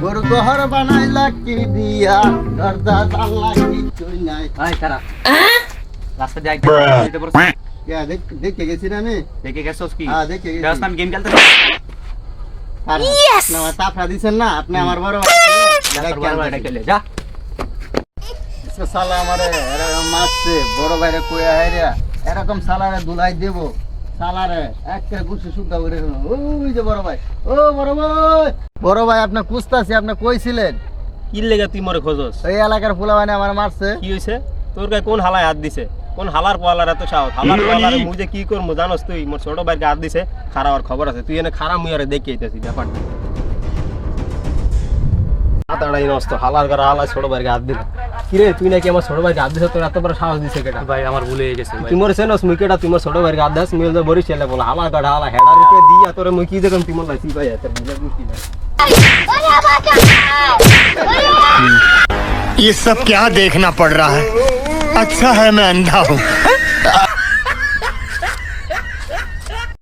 গরু ঘর বানাইলা কি দিয়া দরজা জানলা কিছুই নাই। ভাই খারাপ রাস্তা দিয়ে দেখে গেছি না আমি। দেখে গেছস কি হ্যাঁ, দেখে গেছি। ব্যস্ত আমি গেম খেলতে আর আপনি আমার টাকা দিছেন না, আপনি আমার বড় ভাই। যা সালা আমারে এরকম মারছে, বড় ভাইরে কইয়া হাইরা এরকম সালারে দুলাই দেব, সালারে একটা গুছি সুদ্ধা করে দিল। ওই যে বড় ভাই, ও বড় ভাই, বড় ভাই আপনি কুস্তাছি, আপনি কইছিলেন কি লেগে তুই মরে খোঁজস? এই এলাকার ফুলাবানে আমার মারছে। কি হইছে? তোর গায়ে কোন হালায় হাত দিছে? কোন হালার পোয়ালার এত সাহস? হালার পোয়ালার মুই যে কি করবো জানোস তুই? মোর ছোট ভাইকে হাত দিছে, খারাপ খবর আছে। তুই এনে খারাপ মুই আরে দেখে আইতাছি ব্যাপারটা। আতাড়াই নষ্ট হালার গারা হালা ছোট ভাইকে হাত দিল। কি রে তুই নাকি আমার ছোট ভাইকে হাত দিছে? তোর এত বড় সাহস দিছে কেটা? ভাই আমার ভুলে গেছে ভাই তুই মোর চেনস মুই কেটা? তুই মোর ছোট ভাইকে হাত দাস মুই তো বড়ি ছেলে বল হালা গাড়া হালা হেডার উপরে দিয়া তোরে মুই কি দেখম তুই মোর লাইছি ভাই এত বুঝা বুঝি না। ये सब क्या देखना पड़ रहा है? अच्छा है मैं अंधा हूँ।